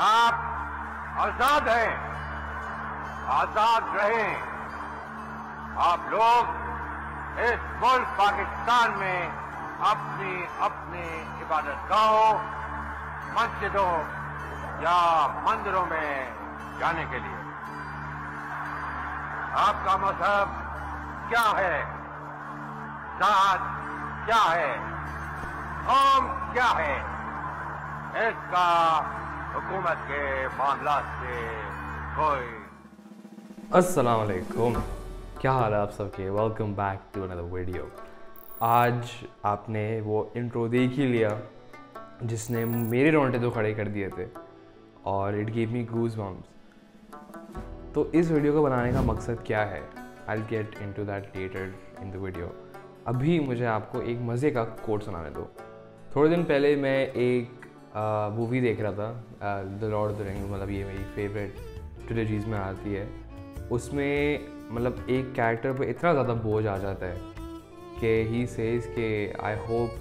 आप आजाद हैं, आजाद रहें। आप लोग इस मुल्क पाकिस्तान में अपनी अपनी इबादतगाहों, मस्जिदों या मंदिरों में जाने के लिए। आपका मजहब क्या है, जात क्या है, कौम क्या है, इसका हुकूमत के मामलात से कोई। अस्सलाम वालेकुम, क्या हाल है आप सबके। Welcome back to another video. आज आपने वो इंट्रो देख ही लिया जिसने मेरे रोंगटे तो खड़े कर दिए थे और it give me goosebumps. तो इस वीडियो को बनाने का मकसद क्या है, I will get into that later in the video. अभी मुझे आपको एक मज़े का कोट सुनाने दो। थोड़े दिन पहले मैं एक मूवी देख रहा था, the Lord of the rings, मतलब ये मेरी फेवरेट ट्रिलॉजीज़ में आती है। उसमें मतलब एक कैरेक्टर पे इतना ज़्यादा बोझ आ जाता है कि ही सेज के आई होप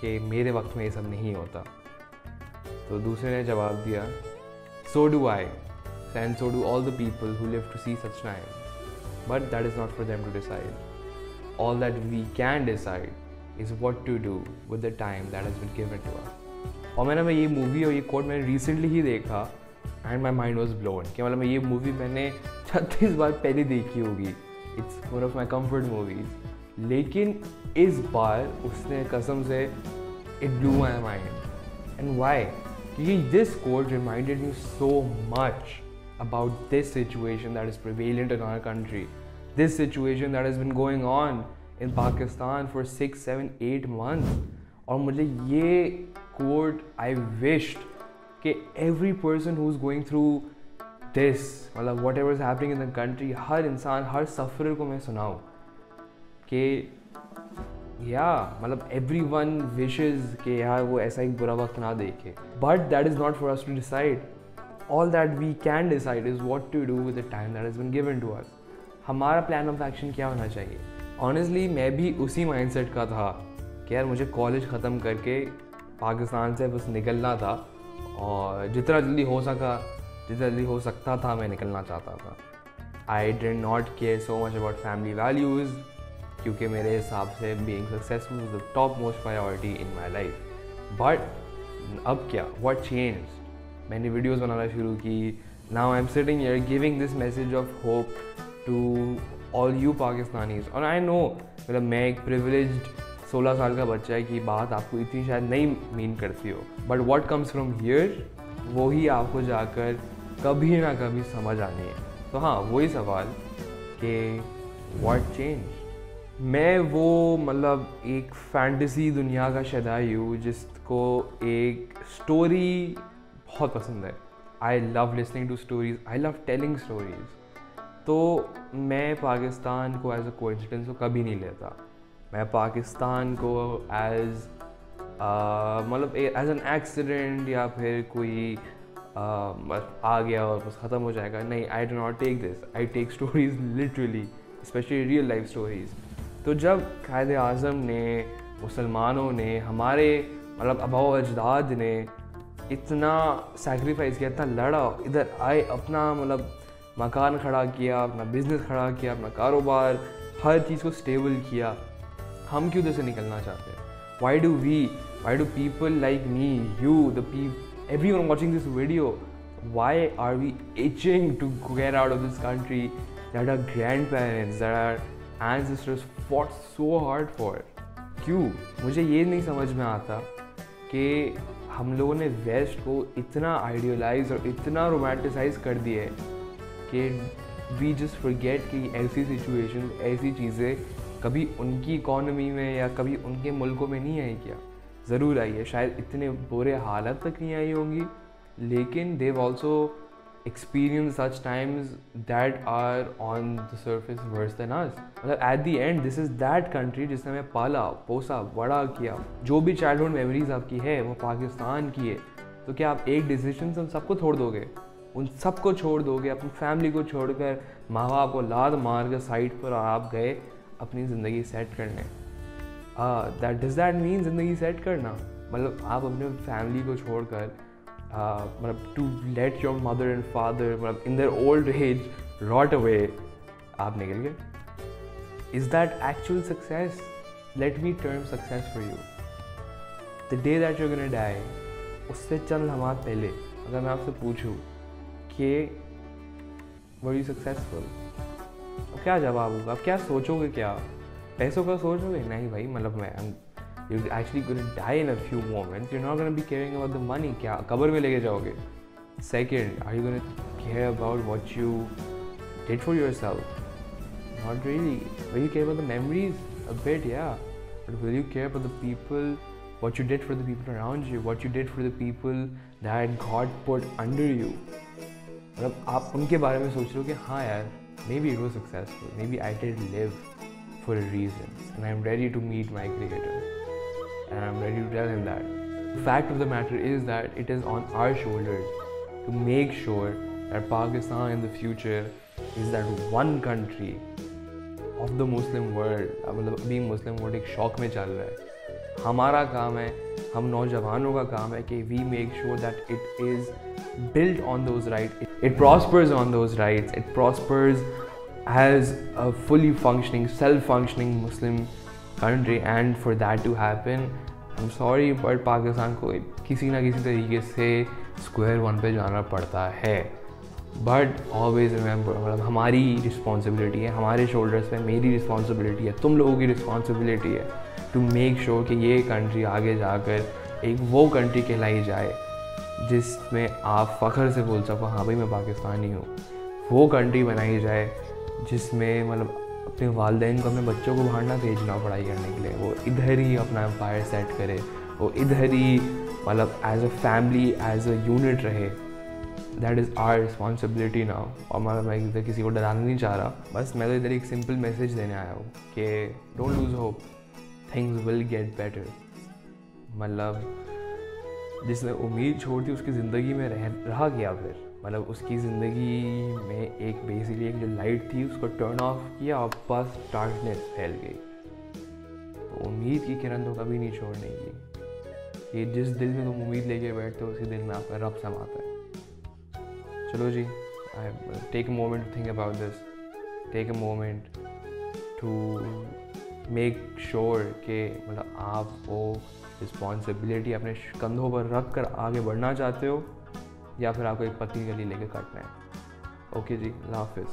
कि मेरे वक्त में ये सब नहीं होता। तो दूसरे ने जवाब दिया, so do I and so do all the people who live to see such time, but that is not for them to decide. All that we can decide is what to do with the time that has been given to us. और मैंने ये movie और ये coat मैंने recently ही देखा and my mind was blown कि मतलब ये मूवी मैंने 36 बार पहले देखी होगी। It's one of my comfort movies. लेकिन इस बार उसने कसम से it blew my mind. And why? क्योंकि this quote reminded me so much about this situation that is prevalent in our country, this situation that has been going on in Pakistan for 6, 7, 8 months। और मुझे ये quote I wished कि every person who is going through this, मतलब whatever is happening in the country, हर इंसान, हर सफ़र को मैं सुनाऊँ कि या मतलब एवरी वन विशेज़ कि यार वो ऐसा एक बुरा वक्त ना देखे। But that is not for us to decide. All that we can decide is what to do with the time that has been given to us. हमारा प्लान ऑफ एक्शन क्या होना चाहिए। ऑनेस्टली मैं भी उसी माइंडसेट का था कि यार मुझे कॉलेज ख़त्म करके पाकिस्तान से बस निकलना था और जितना जल्दी हो सकता था मैं निकलना चाहता था। I did not care so much about family values, क्योंकि मेरे हिसाब से being successful is the top most priority in my life. बट अब क्या, व्हाट चेंज्ड? मैंने वीडियोज़ बनाना शुरू की। Now I am sitting here giving this message of hope to all you Pakistanis. और आई नो मतलब मैं एक प्रिविलेज्ड 16 साल का बच्चा है कि बात आपको इतनी शायद नहीं मीन करती हो, but what comes from here वो ही आपको जाकर कभी ना कभी समझ आनी है। तो हाँ, वही सवाल कि व्हाट चेंज। मैं वो मतलब एक फैंटेसी दुनिया का शदाई हूँ जिसको एक स्टोरी बहुत पसंद है। I love listening to stories, I love telling stories. तो मैं पाकिस्तान को एज अ कोइंसिडेंस को कभी नहीं लेता। मैं पाकिस्तान को एज मतलब एज एन एक्सीडेंट या फिर कोई आ गया और बस ख़त्म हो जाएगा, नहीं। I do not take this, I take stories literally, specially real life stories. तो जब कायद आज़म ने, मुसलमानों ने, हमारे मतलब आबाओ अजदाद ने इतना सैक्रिफाइस किया, इतना लड़ा, इधर आए, अपना मतलब मकान खड़ा किया, अपना बिज़नेस खड़ा किया, अपना कारोबार, हर चीज़ को स्टेबल किया, हम क्यों से निकलना चाहते हैं? Why do people like me, you, everyone watching this video, why are we itching to get out of this country that our grandparents, that our ancestors fought so hard for? क्यों? मुझे ये नहीं समझ में आता कि हम लोगों ने वेस्ट को इतना आइडियलाइज और इतना रोमांटिसाइज कर दिया है कि वी जस्ट फॉरगेट कि ऐसी सिचुएशन, ऐसी चीज़ें कभी उनकी इकॉनमी में या कभी उनके मुल्कों में नहीं आई क्या? ज़रूर आई है, शायद इतने बुरे हालत तक नहीं आई होंगी, लेकिन they've also experience such times that are on the surface worse than us. मतलब at the end this is that country जिसने हमें पाला, पोसा, बड़ा किया। जो भी चाइल्डहुड मेमोरीज आपकी है वो पाकिस्तान की है। तो क्या आप एक डिसीजन से उन सबको छोड़ दोगे? उन सबको छोड़ दोगे, अपनी फैमिली को छोड़कर, माँ बाप को लाद मार कर साइड पर आप गए अपनी ज़िंदगी सेट करने? डज दैट मीन ज़िंदगी सेट करना? मतलब आप अपने फैमिली को छोड़कर मतलब to let your mother and father मतलब in their old age rot away, आप निकल गए. Is that actual success? Let me term success for you. The day that you are gonna die, उससे चंद लम्हात पहले अगर मैं आपसे पूछूं कि वर यू सक्सेसफुल, तो क्या जवाब होगा? आप क्या सोचोगे? क्या पैसों का सोचोगे? नहीं भाई, मतलब मैं you're actually going to die in a few moments. You're not going to be caring about the money. क्या कब्र में लेके जाओगे? Second, are you going to care about what you did for yourself? Not really. Will you care about the memories? A bit, yeah. But will you care about the people, what you did for the people around you, what you did for the people that God put under you? मतलब आप उनके बारे में सोच रहे हो कि हाँ यार, maybe it was successful, maybe I did live for a reason, and I'm ready to meet my Creator. And I'm ready to tell him that. The fact of the matter is that it is on our shoulders to make sure that Pakistan in the future is that one country of the Muslim world. मतलब अभी मुस्लिम world एक शौक में चल रहा है. हमारा काम है, हम नौजवानों का काम है कि we make sure that it is built on those rights. It prospers on those rights. It prospers as a fully functioning, self-functioning Muslim country, and for that to happen, I'm sorry, but Pakistan को किसी ना किसी तरीके से square one पे जाना पड़ता है. बट ऑलवेज रिमेंबर, मतलब हमारी रिस्पॉन्सिबिलिटी है, हमारे शोल्डर्स पे मेरी रिस्पॉन्सिबिलिटी है, तुम लोगों की रिस्पॉन्सिबिलिटी है टू मेक श्योर कि ये कंट्री आगे जाकर एक वो कंट्री कहलाई जाए जिसमें आप फ़ख्र से बोल सको हाँ भाई मैं पाकिस्तानी हूँ. वो कंट्री बनाई जाए जिसमें मतलब अपने वालिदैन को अपने बच्चों को बाहर ना भेजना पढ़ाई करने के लिए, वो इधर ही अपना एम्पायर सेट करे, वो इधर ही मतलब as a family, as a unit रहे. That is our responsibility now. और मतलब मैं इधर किसी को डराना नहीं चाह रहा, बस मैं तो इधर एक सिंपल मैसेज देने आया हूँ कि don't lose hope, things will get better. मतलब जिसने उम्मीद छोड़ दी उसकी ज़िंदगी में रहा गया, फिर मतलब उसकी ज़िंदगी में एक बेसिकली एक जो लाइट थी उसको टर्न ऑफ किया और बस डार्कनेस फैल गई. तो उम्मीद की किरण तो कभी नहीं छोड़ने की. ये जिस दिल में तुम उम्मीद लेके बैठते हो उसी दिल में आपका रब समाता है. चलो जी, take a moment to think about this. Take a moment to make sure कि मतलब आप वो रिस्पॉन्सिबिलिटी अपने कंधों पर रख कर आगे बढ़ना चाहते हो या फिर आपको एक पतली गली लेके काटना है. ओके जी, अल्लाह हाफिज़.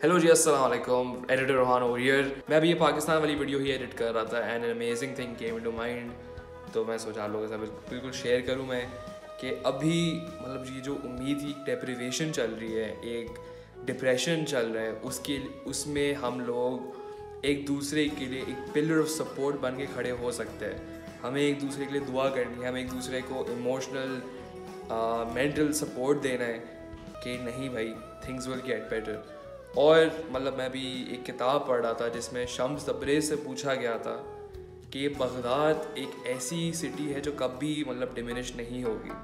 हेलो जी, अस्सलाम वालेकुम. Editor Rohan over here. मैं अभी ये पाकिस्तान वाली वीडियो ही एडिट कर रहा था and an amazing thing came into mind. तो मैं सोचा आप लोगों के साथ बिल्कुल शेयर करूँ मैं कि अभी मतलब ये जो उम्मीद की डेप्रिवेशन चल रही है, एक डिप्रेशन चल रहा है, उसमें हम लोग एक दूसरे के लिए एक पिलर ऑफ सपोर्ट बन के खड़े हो सकते हैं. हमें एक दूसरे के लिए दुआ करनी है, हमें एक दूसरे को इमोशनल मेंटल सपोर्ट देना है कि नहीं भाई, थिंग्स विल गेट बेटर. और मतलब मैं भी एक किताब पढ़ रहा था जिसमें शम्स तबरेज़ से पूछा गया था कि बगदाद एक ऐसी सिटी है जो कभी मतलब डिमिनिश नहीं होगी.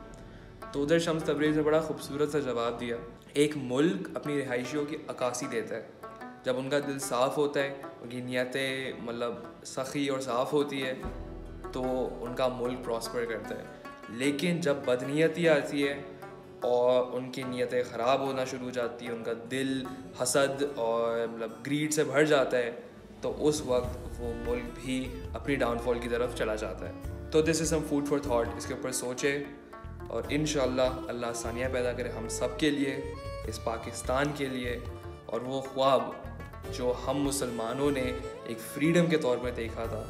तो उधर शम्स तबरेज़ ने बड़ा खूबसूरत सा जवाब दिया. एक मुल्क अपनी रिहायशियों की अक्कासी देता है जब उनका दिल साफ़ होता है, उनकी नीयतें मतलब सखी और साफ़ होती है तो उनका मुल्क प्रॉस्पर करता है. लेकिन जब बदनीयती आती है और उनकी नीयतें ख़राब होना शुरू हो जाती है, उनका दिल हसद और मतलब ग्रीड से भर जाता है, तो उस वक्त वो मुल्क भी अपनी डाउनफॉल की तरफ चला जाता है. तो this is some food for thought. इसके ऊपर सोचें और इंशाअल्लाह अल्लाह आसानियाँ पैदा करे हम सब के लिए, इस पाकिस्तान के लिए. और वो ख्वाब जो हम मुसलमानों ने एक फ्रीडम के तौर पर देखा था,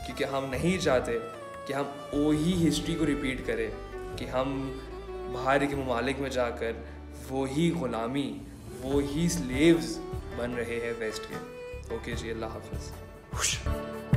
क्योंकि हम नहीं चाहते कि हम वही हिस्ट्री को रिपीट करें कि हम बाहर के ममालिक में जाकर वही ग़ुलामी, वही स्लेव्स बन रहे हैं वेस्ट के. ओके जी, अल्लाह हाफ़िज़.